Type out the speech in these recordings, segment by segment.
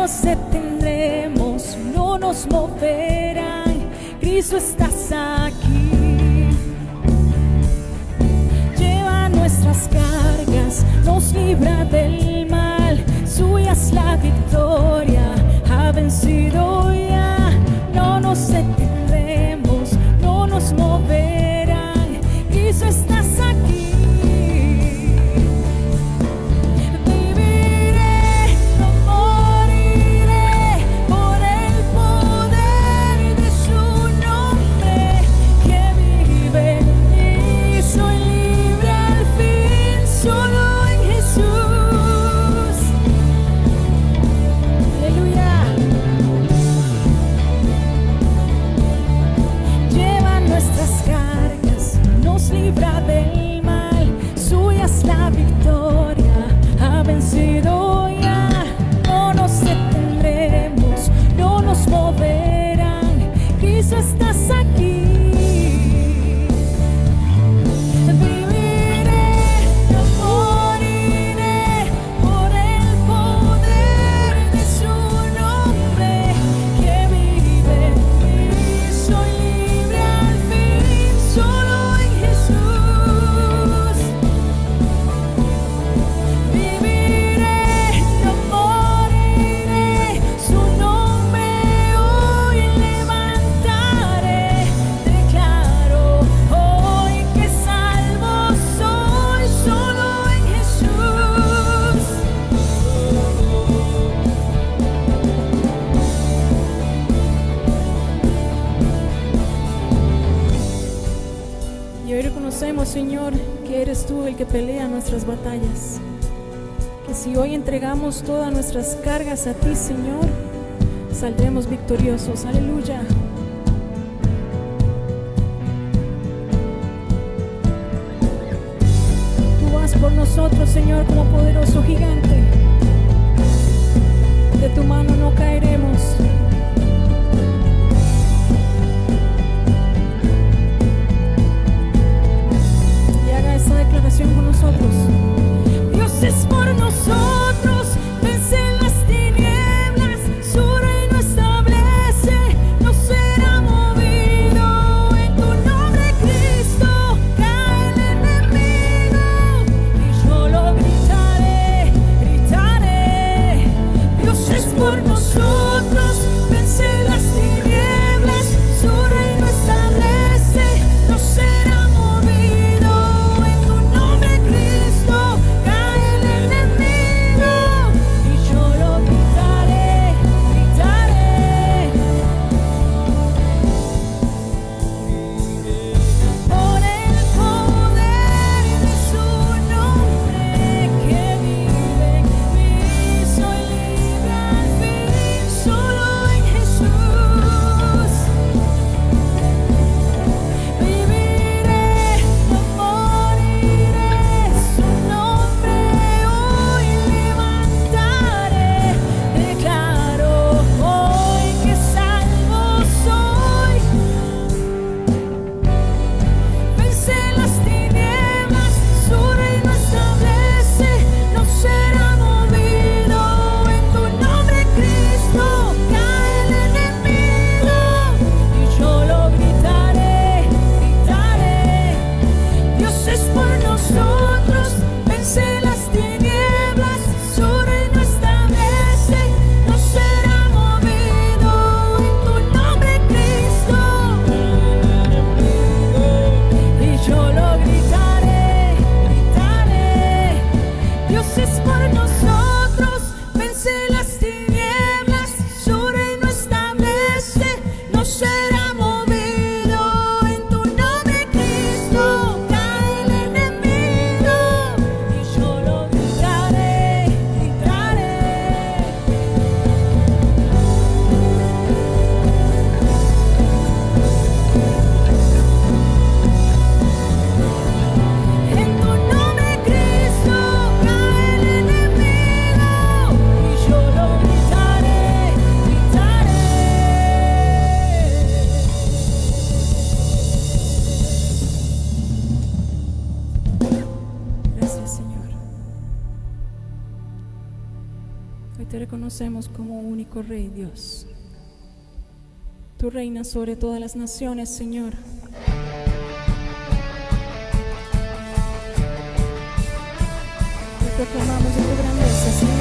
nos detendremos, no nos moverán. Cristo, estás aquí. Lleva nuestras cargas, nos libra del mal. Suya es la victoria, ha vencido ya. No nos detendremos, no nos moverán. Cristo, estás aquí. Libra del mal, suya es la victoria, ha vencido ya. No nos detendremos, no nos moverán. Cristo, estás aquí. Señor, que eres tú el que pelea nuestras batallas. Que si hoy entregamos todas nuestras cargas a ti, Señor, saldremos victoriosos. Aleluya. Tú vas por nosotros, Señor, como poderoso gigante. De tu mano no caeremos. Con nosotros. Dios es por nosotros, vence las tinieblas, su reino establece, no será movido. En tu nombre, Cristo, cae el enemigo, y yo lo gritaré, gritaré. reconocemos como único Rey, Dios. Tú reinas sobre todas las naciones, Señor. Te proclamamos de tu grandeza, Señor.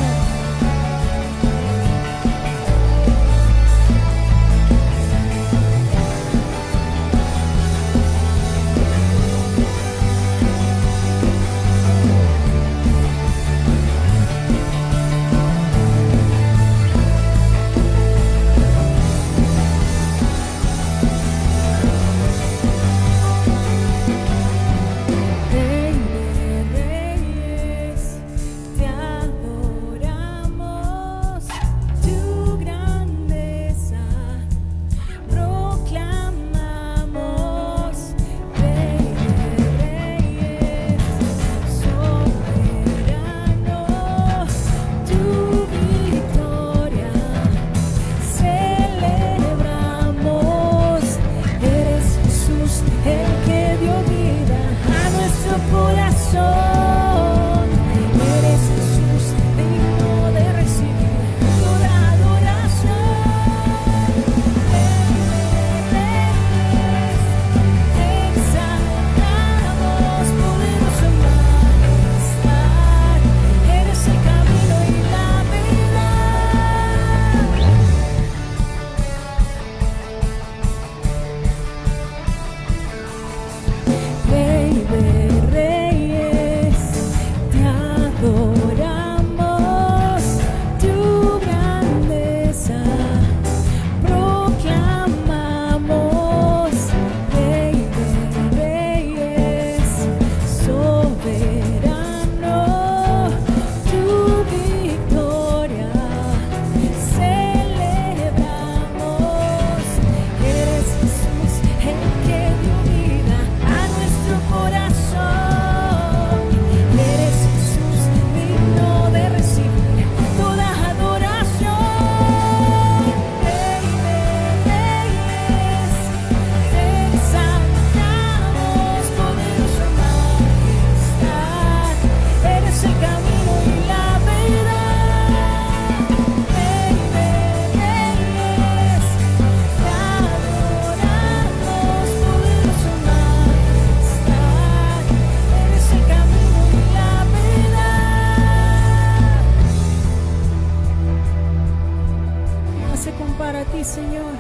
Señor,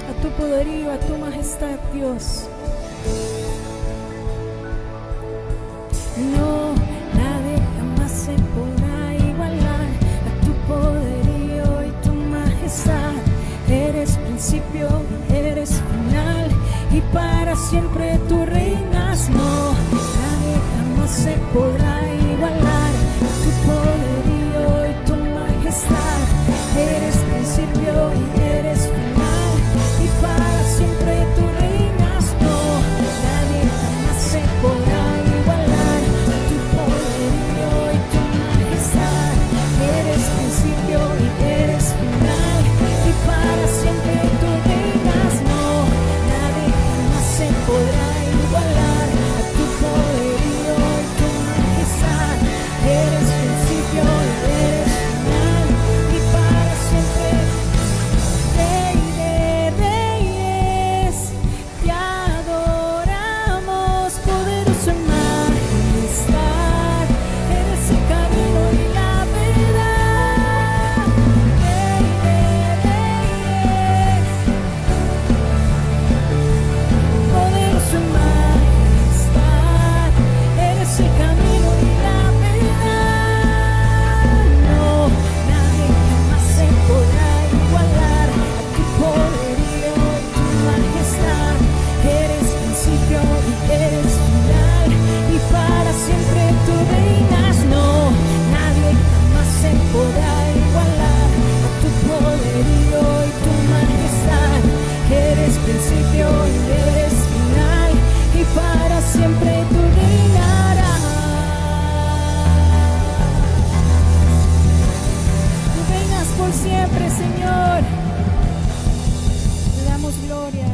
a tu poderío, a tu majestad, Dios. No, nadie jamás se podrá igualar a tu poderío y tu majestad. Eres principio, eres final y para siempre tú reinas. No, nadie jamás se podrá igualar a tu poderío y tu majestad. Eres principio y eres final y para siempre tú reinas. No, nadie jamás se podrá igualar a tu poderío y tu majestad. Eres principio y eres final y para siempre tú reinas. No, nadie jamás se podrá igualar a tu poderío y tu majestad. Eres principio y eres final y para siempre. Rey de reyes, te adoramos, poderoso en majestad. Eres el camino y la verdad. Rey de reyes, poderoso en majestad. Eres el camino y la verdad. No, nadie jamás se podrá igualar a tu poderío y tu majestad. Eres principio y eres final y para siempre tú reinas. No, nadie jamás se podrá igualar a tu poderío y tu majestad. Eres principio y eres final y para siempre tú reinarás. Tú reinas por siempre, Señor. Te damos gloria.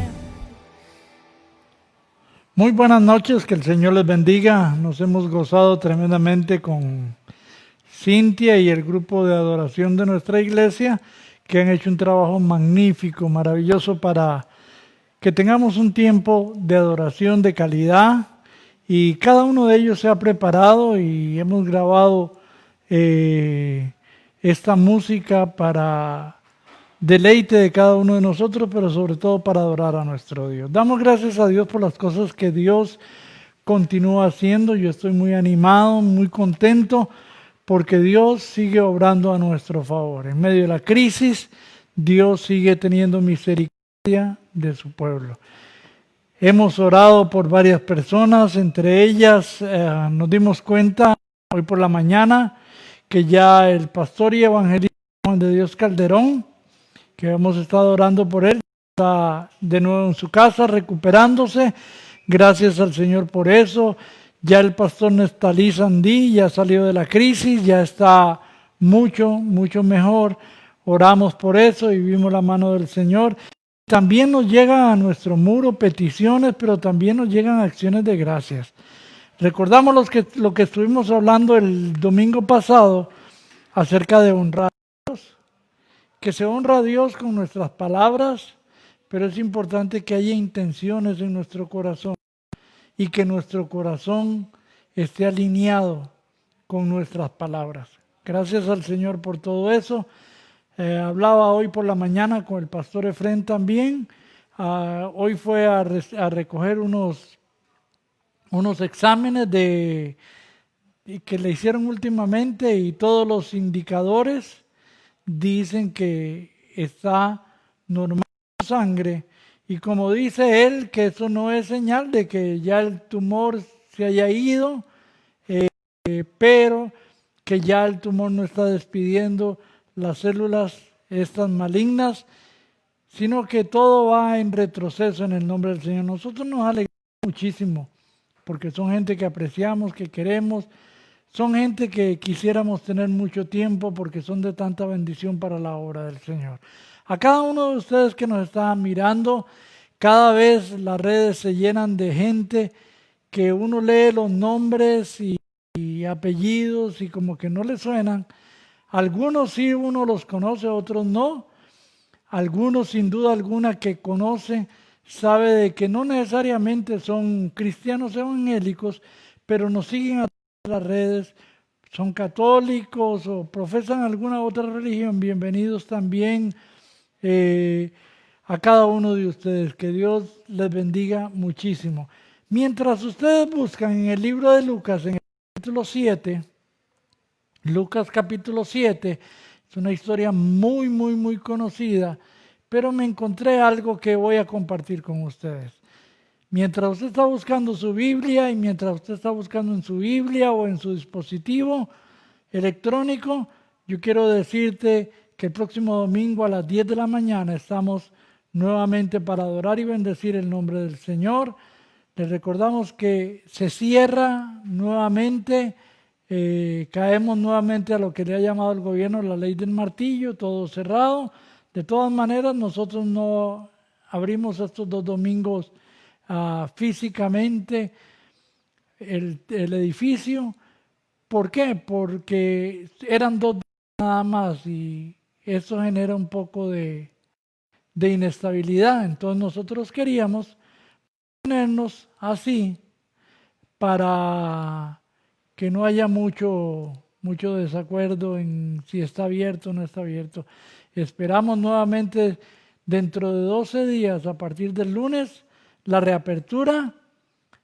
Muy buenas noches, que el Señor les bendiga. Nos hemos gozado tremendamente con Cintia y el grupo de adoración de nuestra iglesia, que han hecho un trabajo magnífico, maravilloso para que tengamos un tiempo de adoración de calidad, y cada uno de ellos se ha preparado y hemos grabado esta música para deleite de cada uno de nosotros, pero sobre todo para adorar a nuestro Dios. Damos gracias a Dios por las cosas que Dios continúa haciendo. Yo estoy muy animado, muy contento, porque Dios sigue obrando a nuestro favor. En medio de la crisis, Dios sigue teniendo misericordia de su pueblo. Hemos orado por varias personas, entre ellas nos dimos cuenta hoy por la mañana que ya el pastor y evangelista Juan de Dios Calderón, que hemos estado orando por él, está de nuevo en su casa recuperándose. Gracias al Señor por eso. Ya el pastor Nestalí Sandí ya salió de la crisis, ya está mucho mejor. Oramos por eso y vimos la mano del Señor. También nos llegan a nuestro muro peticiones, pero también nos llegan acciones de gracias. Recordamos lo que estuvimos hablando el domingo pasado acerca de honrar a Dios, que se honra a Dios con nuestras palabras, pero es importante que haya intenciones en nuestro corazón y que nuestro corazón esté alineado con nuestras palabras. Gracias al Señor por todo eso. Hablaba hoy por la mañana con el pastor Efrén también. Hoy fue a recoger unos exámenes que le hicieron últimamente, y todos los indicadores dicen que está normal la sangre. Y como dice él, que eso no es señal de que ya el tumor se haya ido, pero que ya el tumor no está despidiendo las células estas malignas, sino que todo va en retroceso en el nombre del Señor. Nosotros nos alegramos muchísimo, porque son gente que apreciamos, que queremos, son gente que quisiéramos tener mucho tiempo, porque son de tanta bendición para la obra del Señor. A cada uno de ustedes que nos está mirando, cada vez las redes se llenan de gente que uno lee los nombres y apellidos y como que no le suenan. Algunos sí uno los conoce, otros no. Algunos sin duda alguna que conoce, sabe de que no necesariamente son cristianos evangélicos, pero nos siguen a las redes, son católicos o profesan alguna otra religión. Bienvenidos también a cada uno de ustedes. Que Dios les bendiga muchísimo. Mientras ustedes buscan en el libro de Lucas, en el capítulo 7, Lucas capítulo 7, es una historia muy conocida, pero me encontré algo que voy a compartir con ustedes. Mientras usted está buscando su Biblia y mientras usted está buscando en su Biblia o en su dispositivo electrónico, yo quiero decirte que el próximo domingo a las 10 de la mañana estamos nuevamente para adorar y bendecir el nombre del Señor. Les recordamos que se cierra nuevamente. Caemos nuevamente a lo que le ha llamado el gobierno la ley del martillo, todo cerrado. De todas maneras, nosotros no abrimos estos 2 domingos físicamente el edificio. ¿Por qué? Porque eran 2 días nada más y eso genera un poco de inestabilidad. Entonces nosotros queríamos ponernos así para que no haya mucho desacuerdo en si está abierto o no está abierto. Esperamos nuevamente dentro de 12 días, a partir del lunes, la reapertura,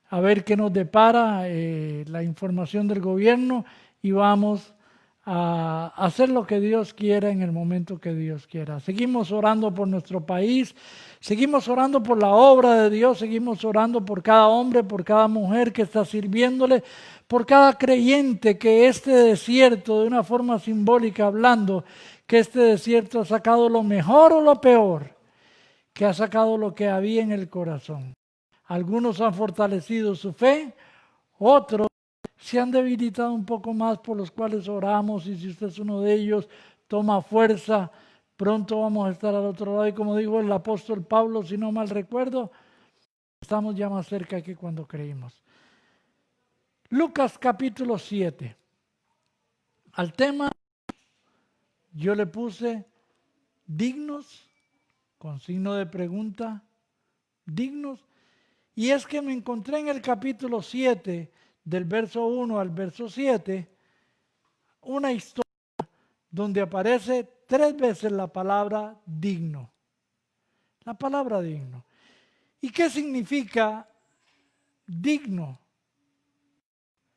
a ver qué nos depara la información del gobierno, y vamos a hacer lo que Dios quiera en el momento que Dios quiera. Seguimos orando por nuestro país, seguimos orando por la obra de Dios, seguimos orando por cada hombre, por cada mujer que está sirviéndole, por cada creyente que este desierto, de una forma simbólica hablando, que este desierto ha sacado lo mejor o lo peor, que ha sacado lo que había en el corazón. Algunos han fortalecido su fe, otros se han debilitado un poco más, por los cuales oramos, y si usted es uno de ellos, toma fuerza. Pronto vamos a estar al otro lado, y como dijo el apóstol Pablo, si no mal recuerdo, estamos ya más cerca que cuando creímos. Lucas capítulo 7. Al tema yo le puse dignos, con signo de pregunta, dignos. Y es que me encontré en el capítulo 7, del verso 1 al verso 7, una historia donde aparece 3 veces la palabra digno. La palabra digno. ¿Y qué significa digno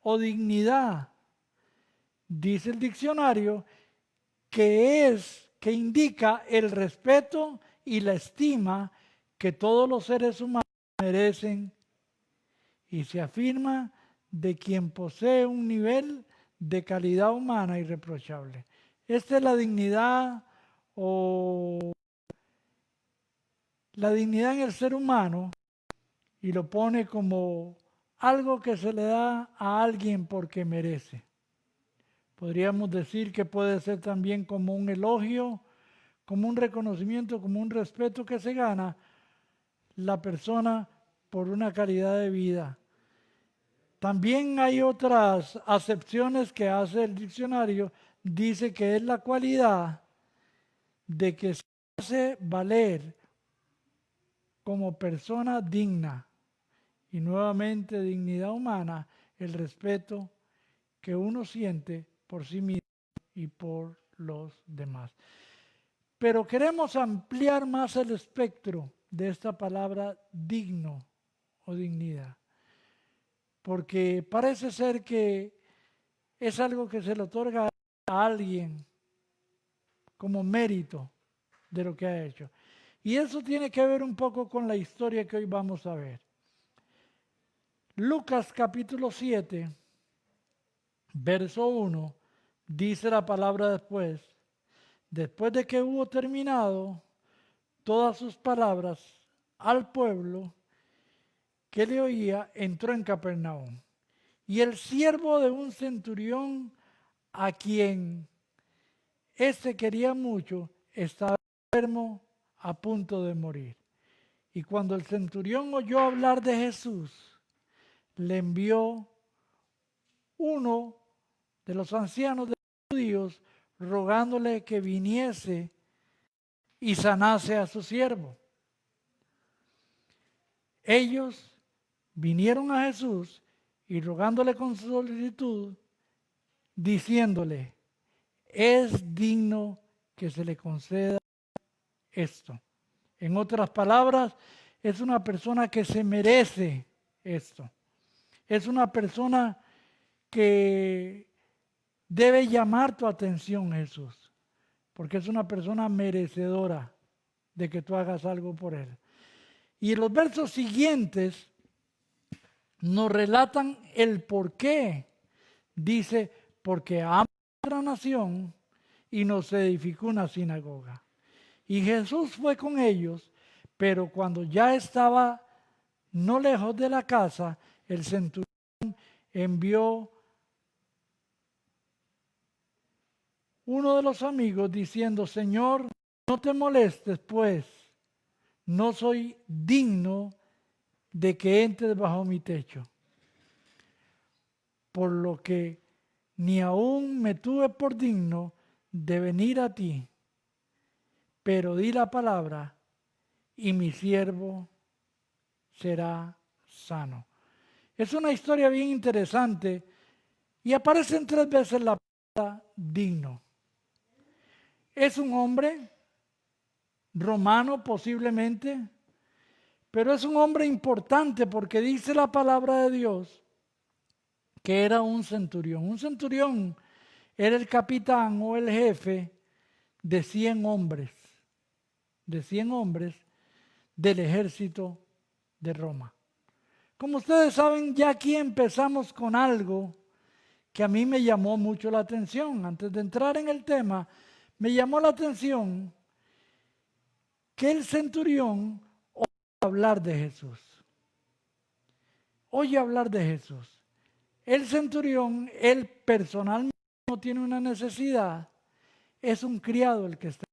o dignidad? Dice el diccionario que indica el respeto y la estima que todos los seres humanos merecen, y se afirma de quien posee un nivel de calidad humana irreprochable. Esta es la dignidad o la dignidad en el ser humano, y lo pone como algo que se le da a alguien porque merece. Podríamos decir que puede ser también como un elogio, como un reconocimiento, como un respeto que se gana la persona por una calidad de vida. También hay otras acepciones que hace el diccionario. Dice que es la cualidad de que se hace valer como persona digna. Y nuevamente, dignidad humana, el respeto que uno siente por sí mismo y por los demás. Pero queremos ampliar más el espectro de esta palabra digno o dignidad, porque parece ser que es algo que se le otorga a alguien como mérito de lo que ha hecho. Y eso tiene que ver un poco con la historia que hoy vamos a ver. Lucas capítulo 7, verso 1, dice la palabra después de que hubo terminado todas sus palabras al pueblo que le oía, entró en Capernaum. Y el siervo de un centurión, a quien éste quería mucho, estaba enfermo, a punto de morir. Y cuando el centurión oyó hablar de Jesús, le envió uno de los ancianos de los judíos, rogándole que viniese y sanase a su siervo. Ellos vinieron a Jesús y rogándole con solicitud, diciéndole: es digno que se le conceda esto. En otras palabras, es una persona que se merece esto. Es una persona que debe llamar tu atención, Jesús, porque es una persona merecedora de que tú hagas algo por él. Y en los versos siguientes nos relatan el por qué. Dice: porque ama nuestra nación y nos edificó una sinagoga. Y Jesús fue con ellos, pero cuando ya estaba no lejos de la casa, el centurión envió uno de los amigos diciendo: Señor, no te molestes, pues no soy digno de que entres bajo mi techo, por lo que ni aún me tuve por digno de venir a ti, pero di la palabra y mi siervo será sano. Es una historia bien interesante y aparecen 3 veces la palabra digno. Es un hombre romano posiblemente, pero es un hombre importante porque dice la palabra de Dios que era un centurión. Un centurión era el capitán o el jefe de 100 hombres, del ejército de Roma. Como ustedes saben, ya aquí empezamos con algo que a mí me llamó mucho la atención. Antes de entrar en el tema, me llamó la atención que el centurión oye hablar de Jesús. Oye hablar de Jesús. El centurión, él personalmente no tiene una necesidad, es un criado el que está.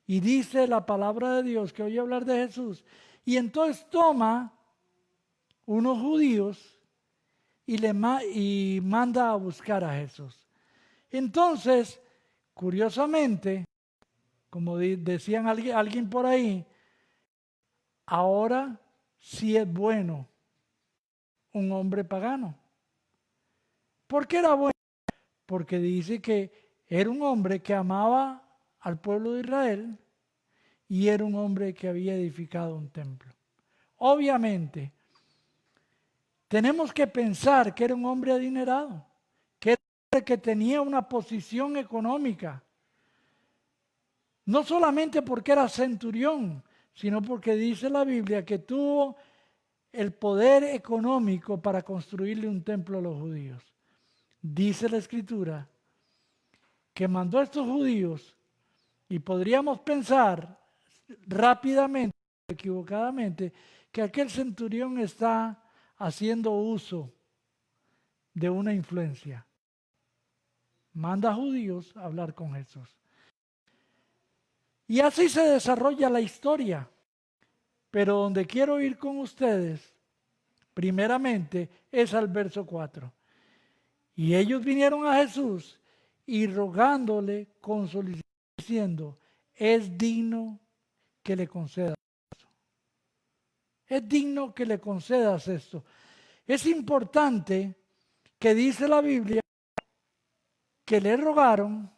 Y dice la palabra de Dios que oye hablar de Jesús. Y entonces toma unos judíos y manda a buscar a Jesús. Entonces, curiosamente, como decían alguien por ahí, ahora sí es bueno un hombre pagano. ¿Por qué era bueno? Porque dice que era un hombre que amaba al pueblo de Israel y era un hombre que había edificado un templo. Obviamente, tenemos que pensar que era un hombre adinerado, que era un hombre que tenía una posición económica. No solamente porque era centurión, sino porque dice la Biblia que tuvo el poder económico para construirle un templo a los judíos. Dice la Escritura que mandó a estos judíos, y podríamos pensar rápidamente, equivocadamente, que aquel centurión está haciendo uso de una influencia. Manda a judíos a hablar con Jesús. Y así se desarrolla la historia. Pero donde quiero ir con ustedes, primeramente, es al verso 4. Y ellos vinieron a Jesús y rogándole con solicitud, diciendo, es digno que le concedas esto. Es digno que le concedas esto. Es importante que dice la Biblia que le rogaron,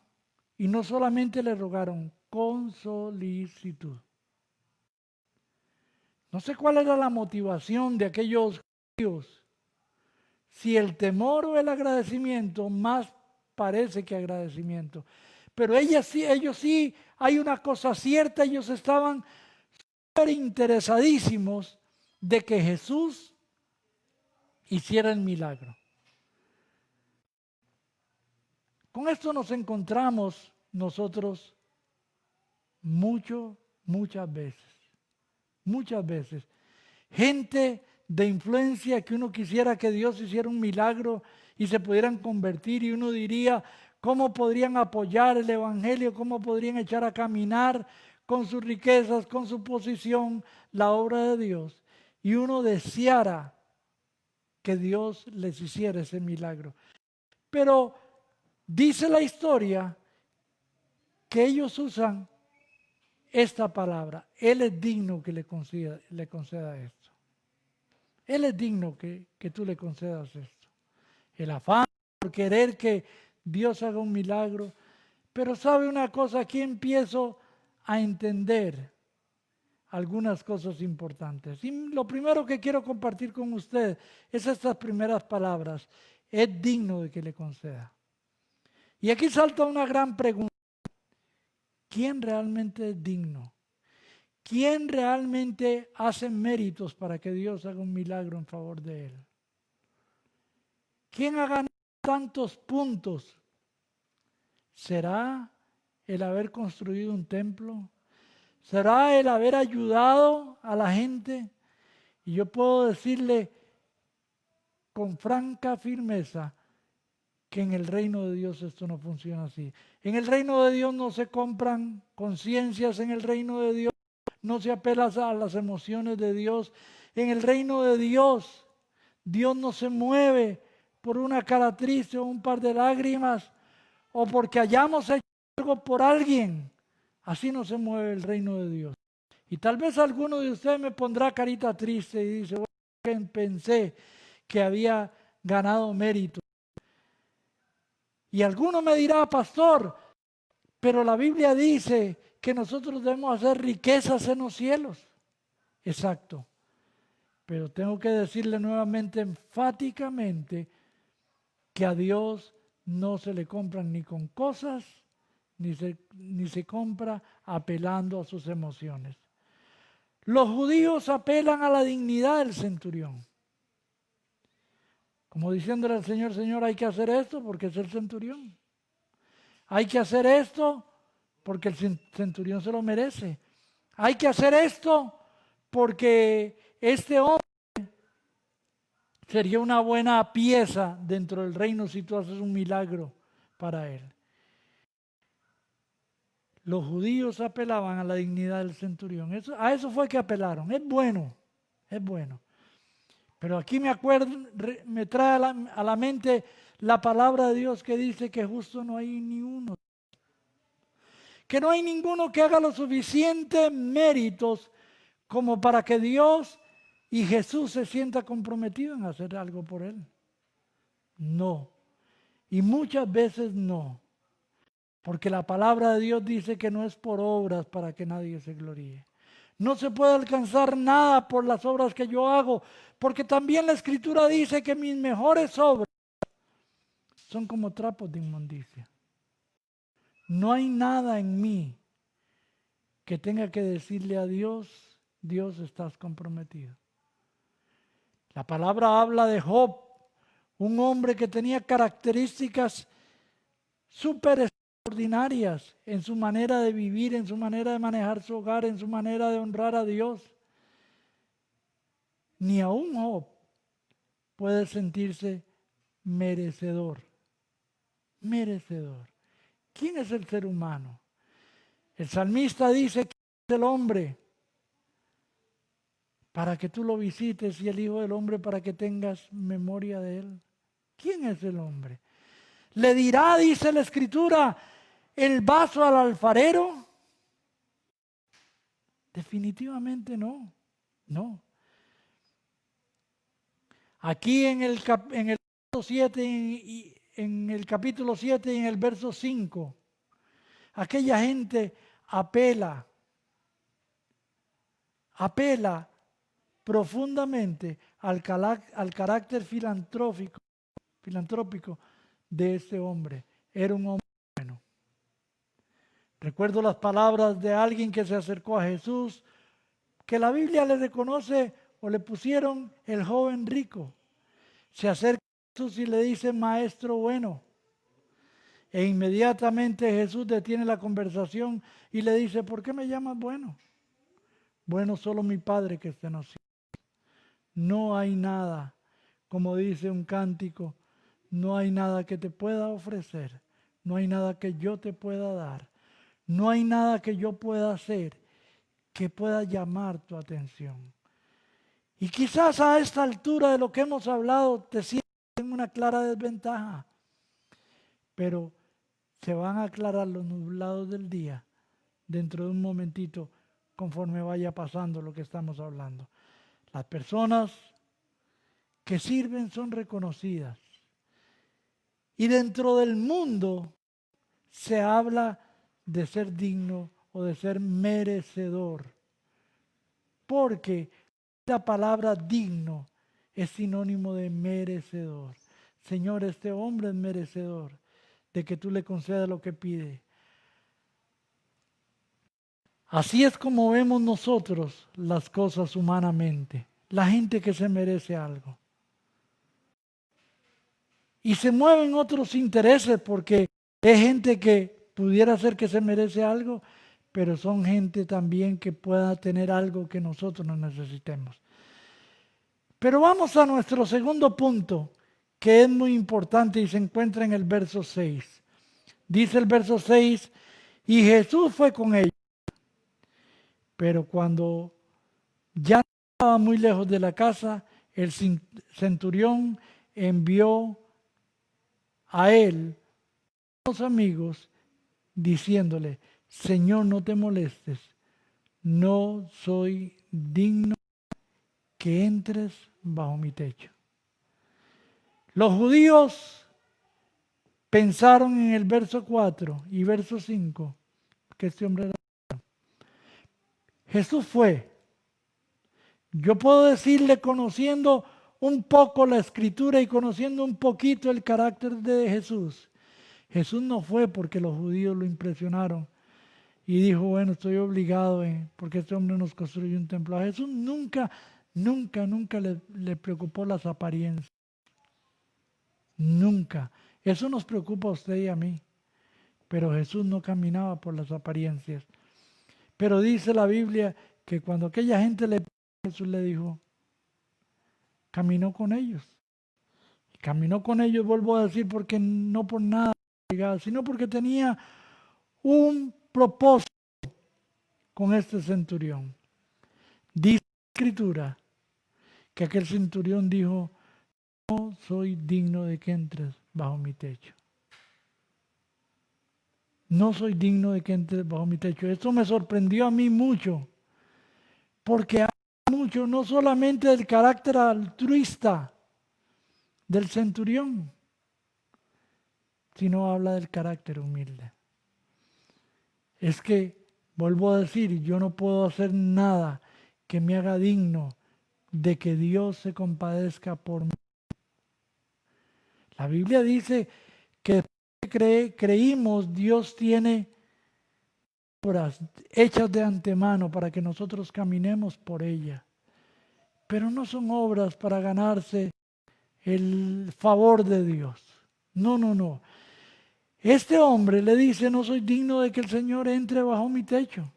y no solamente le rogaron, con solicitud. No sé cuál era la motivación de aquellos judíos, si el temor o el agradecimiento, más parece que agradecimiento. Pero ellos sí, hay una cosa cierta, ellos estaban súper interesadísimos de que Jesús hiciera el milagro. Con esto nos encontramos nosotros muchas veces. Gente de influencia que uno quisiera que Dios hiciera un milagro y se pudieran convertir, y uno diría, ¿cómo podrían apoyar el evangelio? ¿Cómo podrían echar a caminar con sus riquezas, con su posición, la obra de Dios? Y uno deseara que Dios les hiciera ese milagro. Pero dice la historia que ellos usan esta palabra: Él es digno que le conceda esto. Él es digno que tú le concedas esto. El afán por querer que Dios haga un milagro. Pero sabe una cosa, aquí empiezo a entender algunas cosas importantes. Y lo primero que quiero compartir con usted es estas primeras palabras: es digno de que le conceda. Y aquí salta una gran pregunta: ¿quién realmente es digno? ¿Quién realmente hace méritos para que Dios haga un milagro en favor de él? ¿Quién ha ganado tantos puntos? ¿Será el haber construido un templo? ¿Será el haber ayudado a la gente? Y yo puedo decirle con franca firmeza que en el reino de Dios esto no funciona así. En el reino de Dios no se compran conciencias, en el reino de Dios no se apela a las emociones de Dios. En el reino de Dios, Dios no se mueve por una cara triste o un par de lágrimas, o porque hayamos hecho algo por alguien. Así no se mueve el reino de Dios. Y tal vez alguno de ustedes me pondrá carita triste y dice, bueno, pensé que había ganado mérito. Y alguno me dirá, pastor, pero la Biblia dice que nosotros debemos hacer riquezas en los cielos. Exacto. Pero tengo que decirle nuevamente, enfáticamente, que a Dios no se le compran ni con cosas, ni se compra apelando a sus emociones. Los judíos apelan a la dignidad del centurión. Como diciéndole al Señor, Señor, hay que hacer esto porque es el centurión. Hay que hacer esto porque el centurión se lo merece. Hay que hacer esto porque este hombre sería una buena pieza dentro del reino si tú haces un milagro para él. Los judíos apelaban a la dignidad del centurión. A eso fue que apelaron. Es bueno. Pero aquí me trae a la mente la palabra de Dios que dice que justo no hay ni uno. Que no hay ninguno que haga los suficientes méritos como para que Dios y Jesús se sienta comprometido en hacer algo por él. No. Y muchas veces no. Porque la palabra de Dios dice que no es por obras para que nadie se gloríe. No se puede alcanzar nada por las obras que yo hago, porque también la Escritura dice que mis mejores obras son como trapos de inmundicia. No hay nada en mí que tenga que decirle a Dios, Dios, estás comprometido. La palabra habla de Job, un hombre que tenía características súper extraordinarias en su manera de vivir, en su manera de manejar su hogar, en su manera de honrar a Dios. Ni aún Job puede sentirse merecedor. Merecedor. ¿Quién es el ser humano? El salmista dice que es el hombre para que tú lo visites y el Hijo del Hombre para que tengas memoria de él. ¿Quién es el hombre? ¿Le dirá, dice la Escritura, el vaso al alfarero? Definitivamente no, no. Aquí en el capítulo 7 y en el capítulo 7 y en el verso 5, aquella gente apela profundamente al carácter filantrópico de este hombre. Era un hombre bueno. Recuerdo las palabras de alguien que se acercó a Jesús, que la Biblia le reconoce o le pusieron el joven rico. Se acerca a Jesús y le dice, maestro bueno. E inmediatamente Jesús detiene la conversación y le dice, ¿por qué me llamas bueno? Bueno, solo mi Padre que está en los cielos. No hay nada, como dice un cántico, no hay nada que te pueda ofrecer, no hay nada que yo te pueda dar, no hay nada que yo pueda hacer que pueda llamar tu atención. Y quizás a esta altura de lo que hemos hablado te sientas en una clara desventaja, pero se van a aclarar los nublados del día dentro de un momentito conforme vaya pasando lo que estamos hablando. Las personas que sirven son reconocidas. Y dentro del mundo se habla de ser digno o de ser merecedor. Porque la palabra digno es sinónimo de merecedor. Señor, este hombre es merecedor de que tú le concedas lo que pide. Así es como vemos nosotros las cosas humanamente. La gente que se merece algo. Y se mueven otros intereses porque es gente que pudiera ser que se merece algo, pero son gente también que pueda tener algo que nosotros no necesitemos. Pero vamos a nuestro segundo punto, que es muy importante y se encuentra en el verso 6. Dice el verso 6, y Jesús fue con ellos. Pero cuando ya estaba muy lejos de la casa, el centurión envió a él a los amigos diciéndole, Señor, no te molestes, no soy digno que entres bajo mi techo. Los judíos pensaron en el verso 4 y verso 5 que este hombre era. Jesús fue. Yo puedo decirle, conociendo un poco la Escritura y conociendo un poquito el carácter de Jesús, Jesús no fue porque los judíos lo impresionaron y dijo, bueno, estoy obligado porque este hombre nos construyó un templo. A Jesús nunca le preocupó las apariencias. Nunca. Eso nos preocupa a usted y a mí. Pero Jesús no caminaba por las apariencias. Pero dice la Biblia que cuando aquella gente Jesús le dijo, caminó con ellos. Y caminó con ellos, vuelvo a decir, porque no por nada, sino porque tenía un propósito con este centurión. Dice la Escritura que aquel centurión dijo, no soy digno de que entres bajo mi techo. No soy digno de que entres bajo mi techo. Esto me sorprendió a mí mucho, porque habla mucho no solamente del carácter altruista del centurión, sino habla del carácter humilde. Es que, vuelvo a decir, yo no puedo hacer nada que me haga digno de que Dios se compadezca por mí. La Biblia dice que creímos, Dios tiene obras hechas de antemano para que nosotros caminemos por ella. Pero no son obras para ganarse el favor de Dios. No, no, no. Este hombre le dice, no soy digno de que el Señor entre bajo mi techo.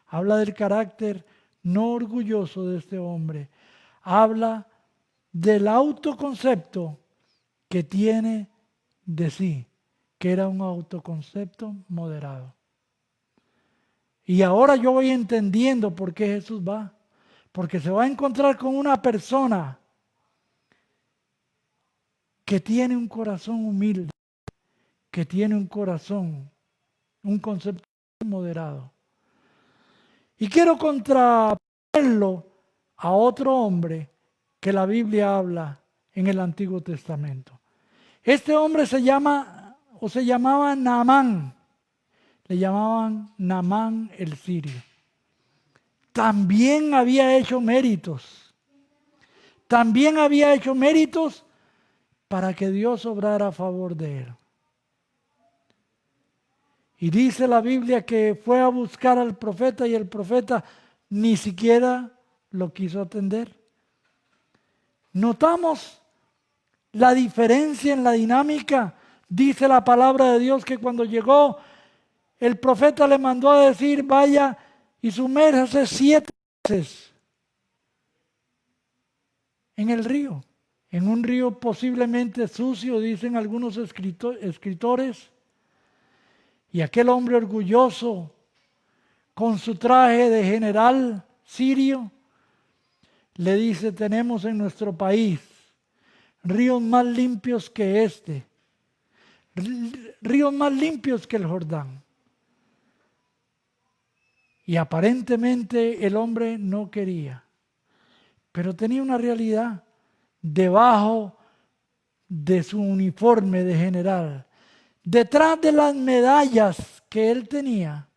Habla del carácter no orgulloso de este hombre. Habla del autoconcepto que tiene de sí, que era un autoconcepto moderado. Y ahora yo voy entendiendo por qué Jesús va. Porque se va a encontrar con una persona que tiene un corazón humilde, que tiene un corazón, un concepto moderado. Y quiero contraponerlo a otro hombre que la Biblia habla en el Antiguo Testamento. Este hombre se llamaba Naamán. Le llamaban Naamán el sirio. También había hecho méritos. También había hecho méritos para que Dios obrara a favor de él. Y dice la Biblia que fue a buscar al profeta y el profeta ni siquiera lo quiso atender. Notamos la diferencia en la dinámica. Dice la palabra de Dios que cuando llegó, el profeta le mandó a decir, vaya y sumérjase 7 veces en el río. En un río posiblemente sucio, dicen algunos escritores. Y aquel hombre orgulloso, con su traje de general sirio, le dice, tenemos en nuestro país ríos más limpios que este, ríos más limpios que el Jordán. Y aparentemente el hombre no quería, pero tenía una realidad. Debajo de su uniforme de general, detrás de las medallas que él tenía,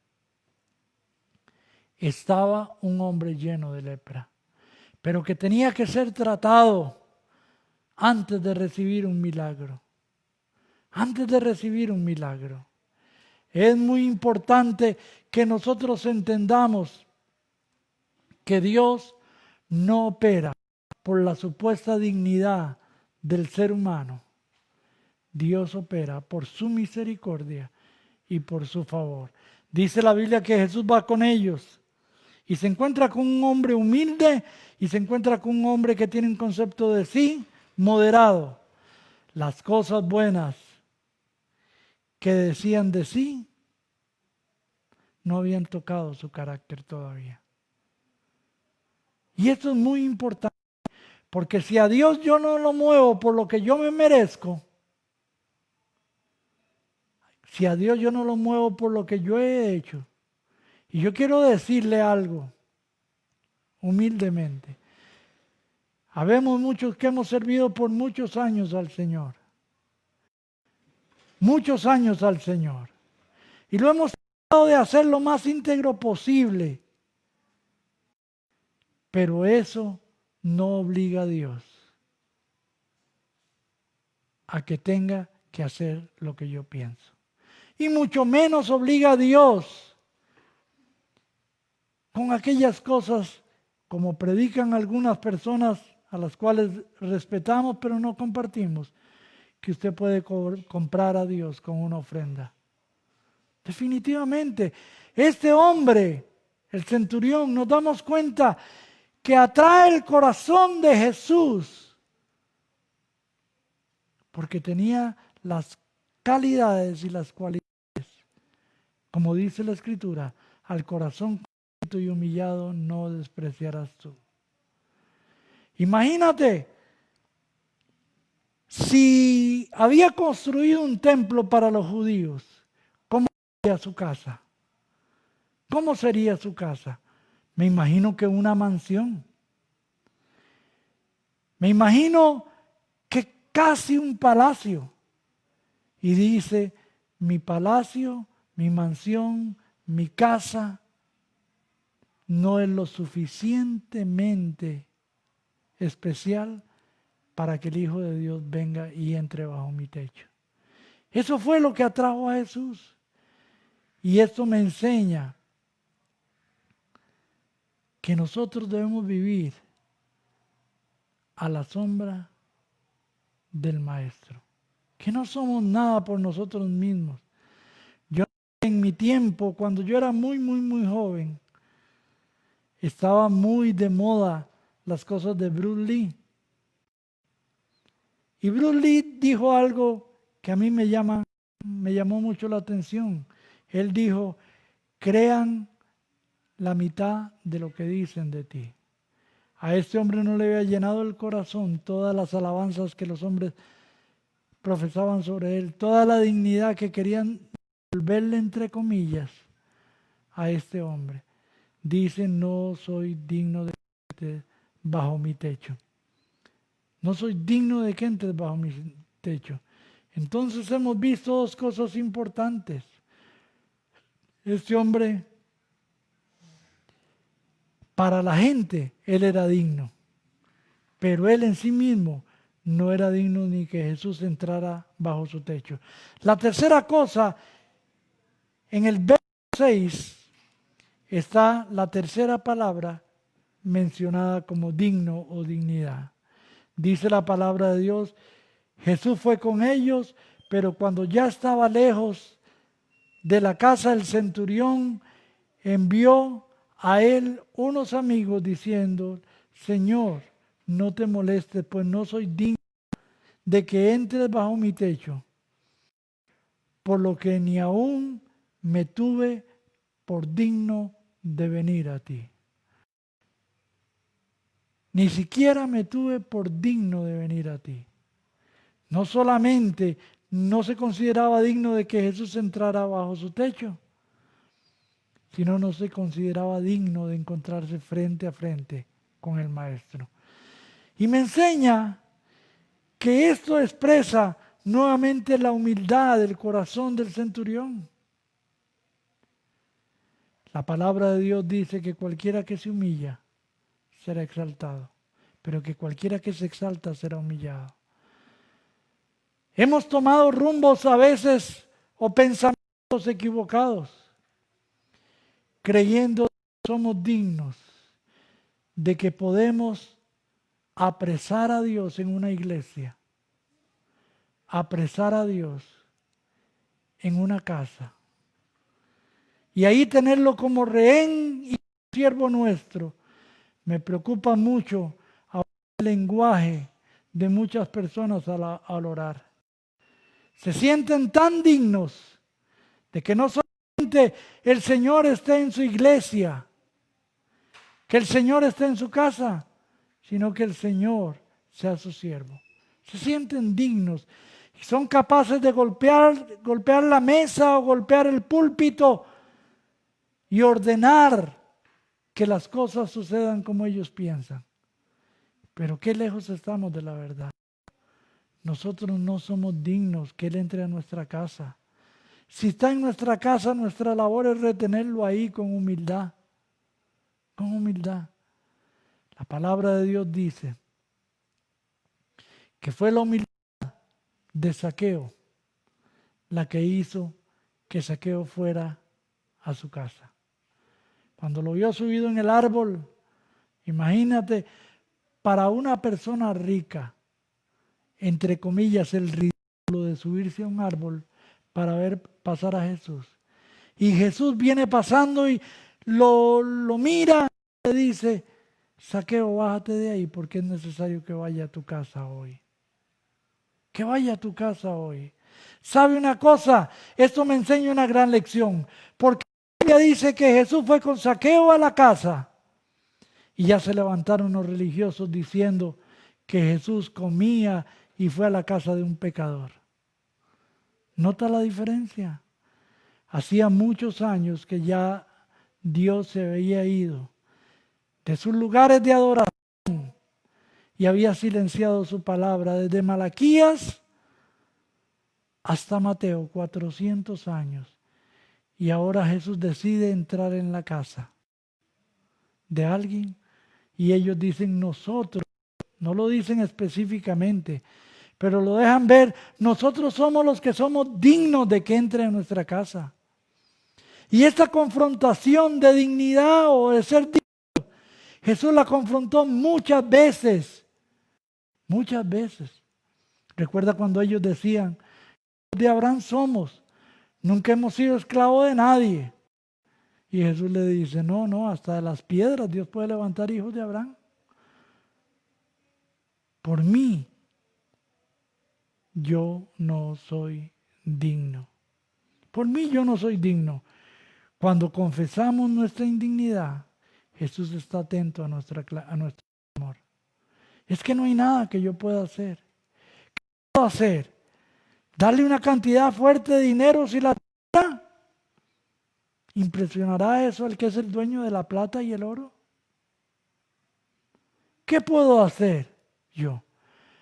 estaba un hombre lleno de lepra, pero que tenía que ser tratado antes de recibir un milagro. Antes de recibir un milagro. Es muy importante que nosotros entendamos que Dios no opera por la supuesta dignidad del ser humano. Dios opera por su misericordia y por su favor. Dice la Biblia que Jesús va con ellos y se encuentra con un hombre humilde y se encuentra con un hombre que tiene un concepto de sí moderado. Las cosas buenas que decían de sí no habían tocado su carácter todavía. Y esto es muy importante, porque si a Dios yo no lo muevo por lo que yo me merezco, si a Dios yo no lo muevo por lo que yo he hecho, y yo quiero decirle algo, humildemente, habemos muchos que hemos servido por muchos años al Señor, y lo hemos tratado de hacer lo más íntegro posible, pero eso no obliga a Dios a que tenga que hacer lo que yo pienso. Y mucho menos obliga a Dios con aquellas cosas como predican algunas personas a las cuales respetamos pero no compartimos, que usted puede comprar a Dios con una ofrenda. Definitivamente, este hombre, el centurión, nos damos cuenta que atrae el corazón de Jesús porque tenía las calidades y las cualidades, como dice la Escritura, al corazón contrito y humillado no despreciarás tú. Imagínate Si había construido un templo para los judíos, ¿cómo sería su casa? ¿Cómo sería su casa? Me imagino que una mansión. Me imagino que casi un palacio. Y dice, mi palacio, mi mansión, mi casa no es lo suficientemente especial para que el Hijo de Dios venga y entre bajo mi techo. Eso fue lo que atrajo a Jesús. Y esto me enseña que nosotros debemos vivir a la sombra del Maestro. Que no somos nada por nosotros mismos. Yo en mi tiempo, cuando yo era muy joven, estaba muy de moda las cosas de Bruce Lee. Y Bruce Lee dijo algo que a mí me llamó mucho la atención. Él dijo, crean la mitad de lo que dicen de ti. A este hombre no le había llenado el corazón todas las alabanzas que los hombres profesaban sobre él, toda la dignidad que querían volverle entre comillas a este hombre. Dice, no soy digno de que entres bajo mi techo. No soy digno de que entres bajo mi techo. Entonces hemos visto dos cosas importantes. Este hombre, para la gente, él era digno, pero él en sí mismo no era digno ni que Jesús entrara bajo su techo. La tercera cosa, en el verso 6, está la tercera palabra mencionada como digno o dignidad. Dice la palabra de Dios, Jesús fue con ellos, pero cuando ya estaba lejos de la casa del centurión, envió a él unos amigos diciendo, Señor, no te molestes, pues no soy digno de que entres bajo mi techo, por lo que ni aún me tuve por digno de venir a ti. Ni siquiera me tuve por digno de venir a ti. No solamente no se consideraba digno de que Jesús entrara bajo su techo, sino no se consideraba digno de encontrarse frente a frente con el Maestro. Y me enseña que esto expresa nuevamente la humildad del corazón del centurión. La palabra de Dios dice que cualquiera que se humilla será exaltado, pero que cualquiera que se exalta será humillado. Hemos tomado rumbos a veces o pensamientos equivocados, creyendo que somos dignos de que podemos apresar a Dios en una iglesia, apresar a Dios en una casa, y ahí tenerlo como rehén y siervo nuestro. Me preocupa mucho el lenguaje de muchas personas al orar. Se sienten tan dignos de que no solamente el Señor esté en su iglesia, que el Señor esté en su casa, sino que el Señor sea su siervo. Se sienten dignos y son capaces de golpear la mesa o golpear el púlpito y ordenar que las cosas sucedan como ellos piensan. Pero qué lejos estamos de la verdad. Nosotros no somos dignos que Él entre a nuestra casa. Si está en nuestra casa, nuestra labor es retenerlo ahí con humildad. Con humildad. La palabra de Dios dice que fue la humildad de Zaqueo la que hizo que Zaqueo fuera a su casa. Cuando lo vio subido en el árbol, imagínate, para una persona rica, entre comillas, el ridículo de subirse a un árbol para ver pasar a Jesús. Y Jesús viene pasando y lo mira y le dice, Zaqueo, bájate de ahí porque es necesario que vaya a tu casa hoy. Que vaya a tu casa hoy. ¿Sabe una cosa? Esto me enseña una gran lección. Porque la Biblia dice que Jesús fue con Zaqueo a la casa. Y ya se levantaron los religiosos diciendo que Jesús comía y fue a la casa de un pecador. ¿Nota la diferencia? Hacía muchos años que ya Dios se había ido de sus lugares de adoración y había silenciado su palabra desde Malaquías hasta Mateo, 400 años. Y ahora Jesús decide entrar en la casa de alguien y ellos dicen nosotros, no lo dicen específicamente, pero lo dejan ver, nosotros somos los que somos dignos de que entre en nuestra casa. Y esta confrontación de dignidad o de ser digno, Jesús la confrontó muchas veces. Muchas veces. Recuerda cuando ellos decían, de Abraham somos, nunca hemos sido esclavos de nadie. Y Jesús le dice, no, hasta de las piedras Dios puede levantar hijos de Abraham. Por mí, yo no soy digno. Por mí yo no soy digno. Cuando confesamos nuestra indignidad, Jesús está atento a nuestro amor. Es que no hay nada que yo pueda hacer. ¿Qué puedo hacer? ¿Darle una cantidad fuerte de dinero si la tendrá? ¿Impresionará eso al que es el dueño de la plata y el oro? ¿Qué puedo hacer yo?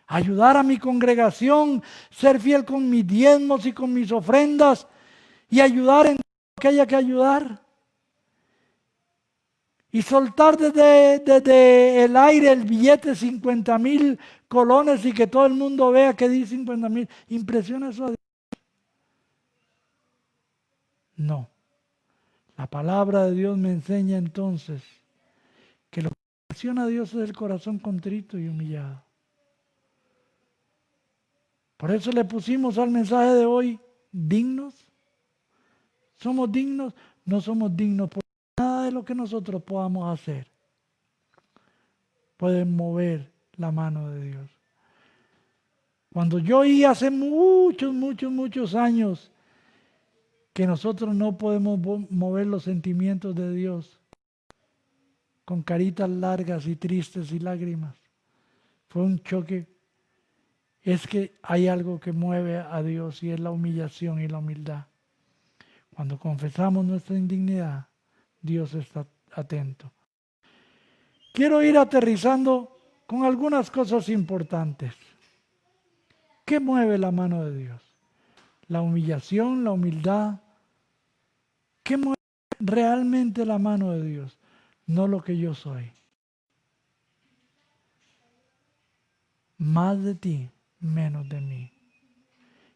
Ayudar a mi congregación, ser fiel con mis diezmos y con mis ofrendas y ayudar en lo que haya que ayudar. Y soltar desde el aire el billete 50,000 colones y que todo el mundo vea que di 50,000. ¿Impresiona eso a Dios? No. La palabra de Dios me enseña entonces que lo que impresiona a Dios es el corazón contrito y humillado. Por eso le pusimos al mensaje de hoy, dignos. ¿Somos dignos? No somos dignos por nada de lo que nosotros podamos hacer. Pueden mover la mano de Dios. Cuando yo oí hace muchos años que nosotros no podemos mover los sentimientos de Dios con caritas largas y tristes y lágrimas, fue un choque. Es que hay algo que mueve a Dios y es la humillación y la humildad. Cuando confesamos nuestra indignidad, Dios está atento. Quiero ir aterrizando con algunas cosas importantes. ¿Qué mueve la mano de Dios? La humillación, la humildad. ¿Qué mueve realmente la mano de Dios? No lo que yo soy. Más de ti, menos de mí.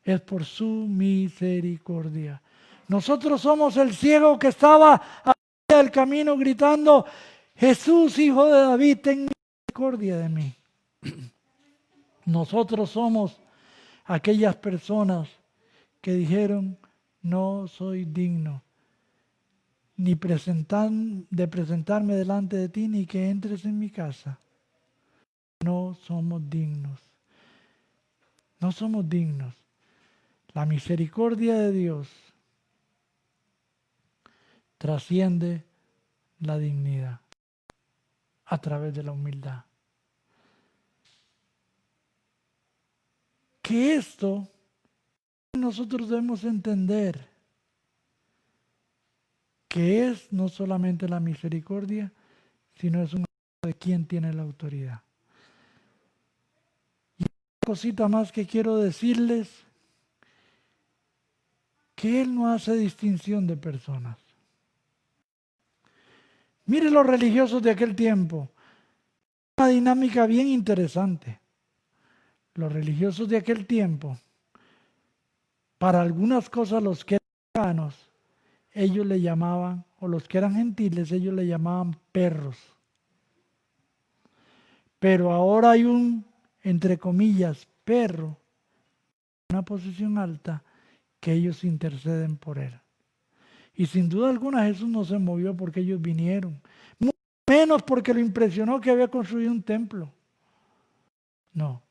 Es por su misericordia. Nosotros somos el ciego que estaba a la del camino gritando, Jesús, hijo de David, ten misericordia de mí. Nosotros somos aquellas personas que dijeron, no soy digno ni de presentarme delante de ti, ni que entres en mi casa. No somos dignos. No somos dignos. La misericordia de Dios trasciende la dignidad a través de la humildad. Que esto nosotros debemos entender que es no solamente la misericordia, sino es un de quien tiene la autoridad. Y una cosita más que quiero decirles, que Él no hace distinción de personas. Mire los religiosos de aquel tiempo, una dinámica bien interesante. Los religiosos de aquel tiempo, para algunas cosas los que eran paganos, ellos le llamaban, o los que eran gentiles, ellos le llamaban perros. Pero ahora hay un, entre comillas, perro, una posición alta, que ellos interceden por él. Y sin duda alguna Jesús no se movió porque ellos vinieron, mucho menos porque lo impresionó que había construido un templo. No,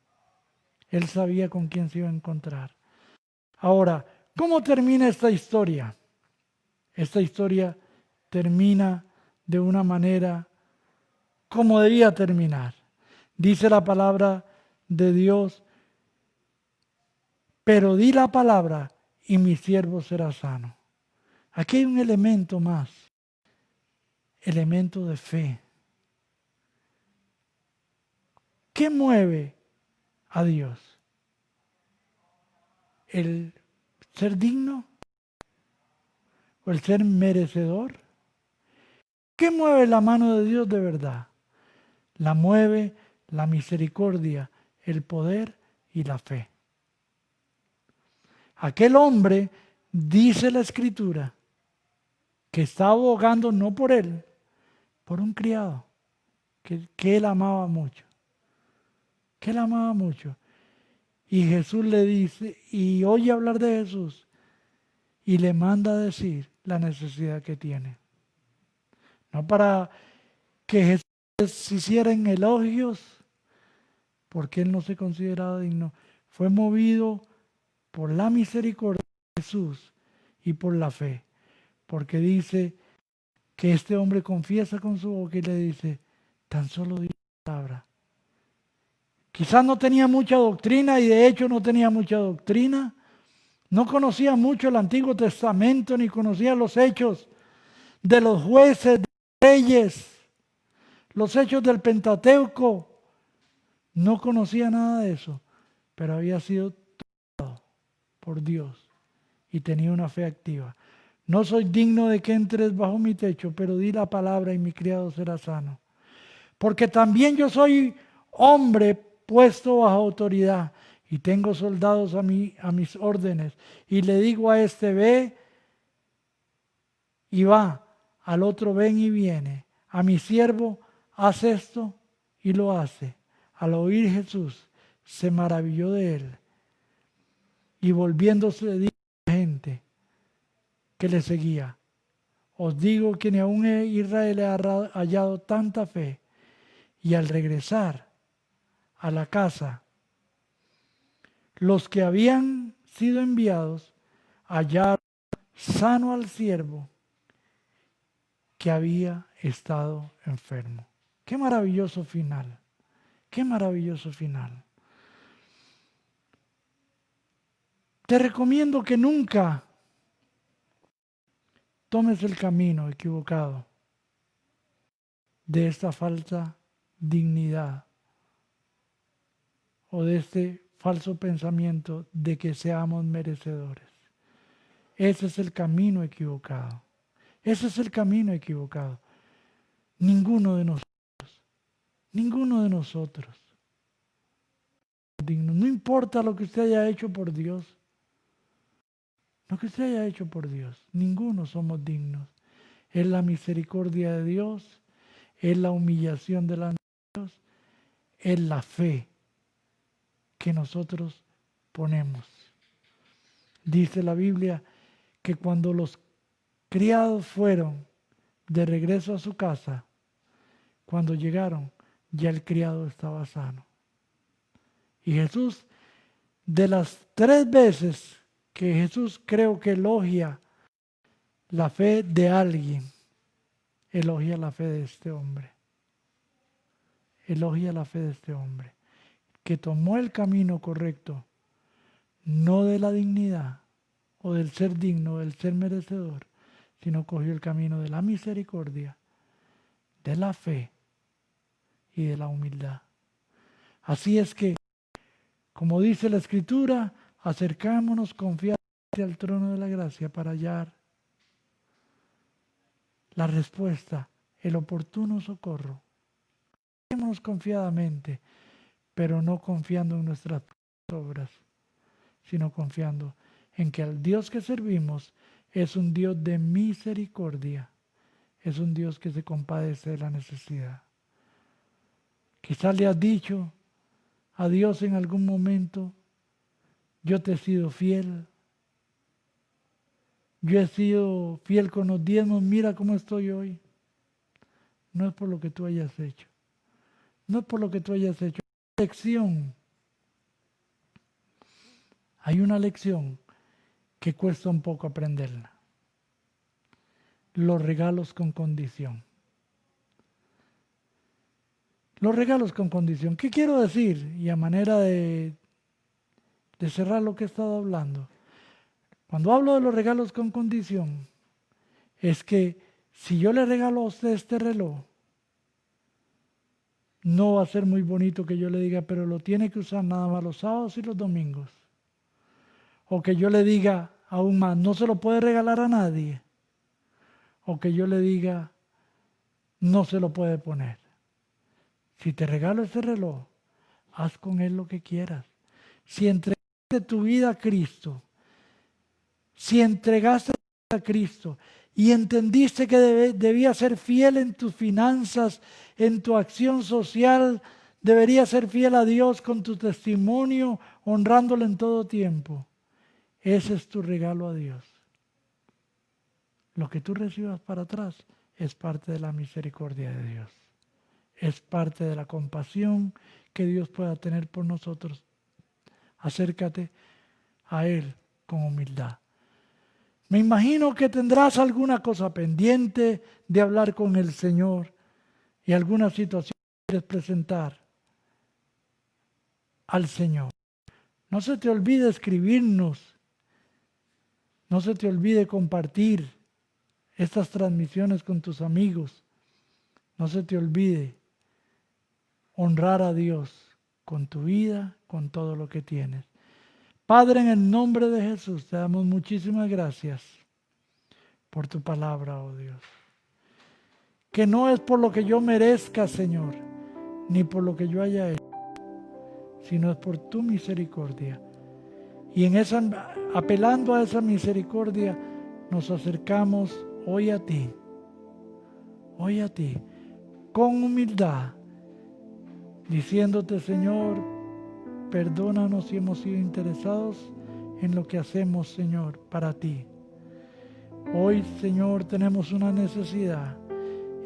Él sabía con quién se iba a encontrar. Ahora, ¿cómo termina esta historia? Esta historia termina de una manera como debía terminar. Dice la palabra de Dios pero di la palabra y mi siervo será sano. Aquí hay un elemento más, elemento de fe. ¿Qué mueve a Dios? ¿El ser digno o el ser merecedor? ¿Qué mueve la mano de Dios de verdad? La mueve la misericordia, el poder y la fe. Aquel hombre, dice la Escritura, que estaba abogando no por él, por un criado, que él amaba mucho. Que él amaba mucho. Y Jesús le dice, y oye hablar de Jesús, y le manda a decir la necesidad que tiene. No para que Jesús hiciera en elogios, porque él no se consideraba digno. Fue movido por la misericordia de Jesús y por la fe. Porque dice que este hombre confiesa con su boca y le dice, tan solo di la palabra. Quizás no tenía mucha doctrina y de hecho no tenía mucha doctrina. No conocía mucho el Antiguo Testamento ni conocía los hechos de los jueces, de los reyes, los hechos del Pentateuco. No conocía nada de eso, pero había sido tocado por Dios y tenía una fe activa. No soy digno de que entres bajo mi techo, pero di la palabra y mi criado será sano. Porque también yo soy hombre puesto bajo autoridad y tengo soldados a mis órdenes. Y le digo a este, ve y va, al otro ven y viene. A mi siervo, haz esto y lo hace. Al oír Jesús, se maravilló de él y volviéndose dijo a la gente que le seguía, os digo que ni aun Israel ha hallado tanta fe. Y al regresar a la casa, los que habían sido enviados hallaron sano al siervo que había estado enfermo. Qué maravilloso final, qué maravilloso final. Te recomiendo que nunca tomes el camino equivocado de esta falsa dignidad o de este falso pensamiento de que seamos merecedores. Ese es el camino equivocado. Ese es el camino equivocado. Ninguno de nosotros, digno. No importa lo que usted haya hecho por Dios. Lo que usted haya hecho por Dios. Ninguno somos dignos. Es la misericordia de Dios. Es la humillación delante de Dios. Es la fe que nosotros ponemos. Dice la Biblia que cuando los criados fueron de regreso a su casa, cuando llegaron, ya el criado estaba sano. Y Jesús, de las 3 veces que Jesús creo que elogia la fe de alguien, elogia la fe de este hombre. Elogia la fe de este hombre, que tomó el camino correcto, no de la dignidad o del ser digno, del ser merecedor, sino cogió el camino de la misericordia, de la fe y de la humildad. Así es que, como dice la Escritura, acercámonos confiadamente al trono de la gracia para hallar la respuesta, el oportuno socorro. Acerquémonos confiadamente, pero no confiando en nuestras obras, sino confiando en que al Dios que servimos es un Dios de misericordia, es un Dios que se compadece de la necesidad. Quizás le has dicho a Dios en algún momento, yo te he sido fiel, yo he sido fiel con los diezmos, mira cómo estoy hoy. No es por lo que tú hayas hecho, no es por lo que tú hayas hecho. Hay una lección que cuesta un poco aprenderla. Los regalos con condición. Los regalos con condición. ¿Qué quiero decir? Y a manera de de cerrar lo que he estado hablando. Cuando hablo de los regalos con condición, es que si yo le regalo a usted este reloj, no va a ser muy bonito que yo le diga, pero lo tiene que usar nada más los sábados y los domingos. O que yo le diga aún más, no se lo puede regalar a nadie. O que yo le diga, no se lo puede poner. Si te regalo ese reloj, haz con él lo que quieras. Si entregaste tu vida a Cristo, si entregaste tu vida a Cristo y entendiste que debías ser fiel en tus finanzas, en tu acción social, deberías ser fiel a Dios con tu testimonio, honrándolo en todo tiempo. Ese es tu regalo a Dios. Lo que tú recibas para atrás es parte de la misericordia de Dios. Es parte de la compasión que Dios pueda tener por nosotros. Acércate a Él con humildad. Me imagino que tendrás alguna cosa pendiente de hablar con el Señor y alguna situación que quieres presentar al Señor. No se te olvide escribirnos. No se te olvide compartir estas transmisiones con tus amigos. No se te olvide honrar a Dios con tu vida, con todo lo que tienes. Padre, en el nombre de Jesús, te damos muchísimas gracias por tu palabra, oh Dios. Que no es por lo que yo merezca, Señor, ni por lo que yo haya hecho, sino es por tu misericordia. Y apelando a esa misericordia, nos acercamos hoy a ti, con humildad, diciéndote, Señor, perdónanos si hemos sido interesados en lo que hacemos, Señor, para ti. Hoy, Señor, tenemos una necesidad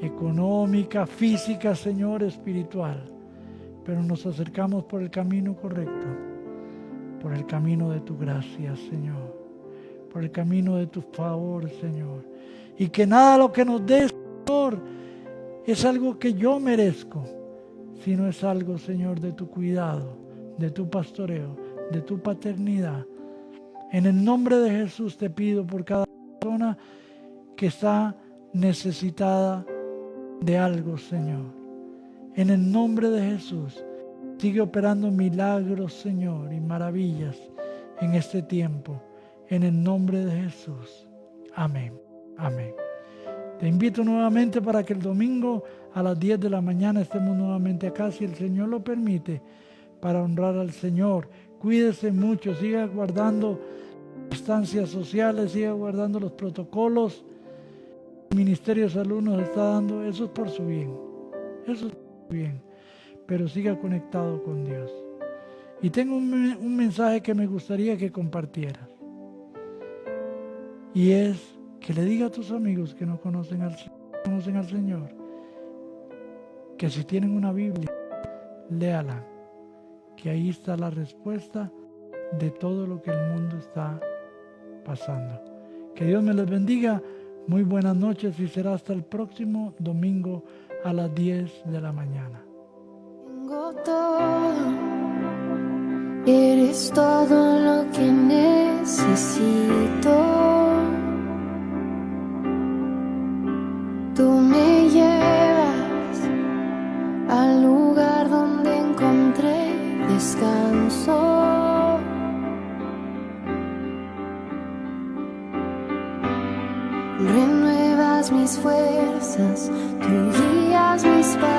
económica, física, Señor, espiritual, pero nos acercamos por el camino correcto, por el camino de tu gracia, Señor, por el camino de tu favor, Señor, y que nada de lo que nos des, Señor, es algo que yo merezco, sino es algo, Señor, de tu cuidado, de tu pastoreo, de tu paternidad. En el nombre de Jesús te pido por cada persona que está necesitada de algo, Señor. En el nombre de Jesús, sigue operando milagros, Señor, y maravillas en este tiempo. En el nombre de Jesús. Amén. Amén. Te invito nuevamente para que el domingo a las 10 de la mañana estemos nuevamente acá, si el Señor lo permite, para honrar al Señor. Cuídese mucho, siga guardando distancias sociales, siga guardando los protocolos. El Ministerio de Salud nos está dando, eso es por su bien, eso es por su bien, pero siga conectado con Dios. Y tengo un mensaje que me gustaría que compartieras, y es que le diga a tus amigos que no conocen al Señor, que si tienen una Biblia, léala, que ahí está la respuesta de todo lo que el mundo está pasando. Que Dios me les bendiga, muy buenas noches y será hasta el próximo domingo a las 10 de la mañana. Tengo todo, eres todo lo que necesito. Tú me llevas al lugar donde encontré descanso. Renuevas mis fuerzas, tú guías mis pasos.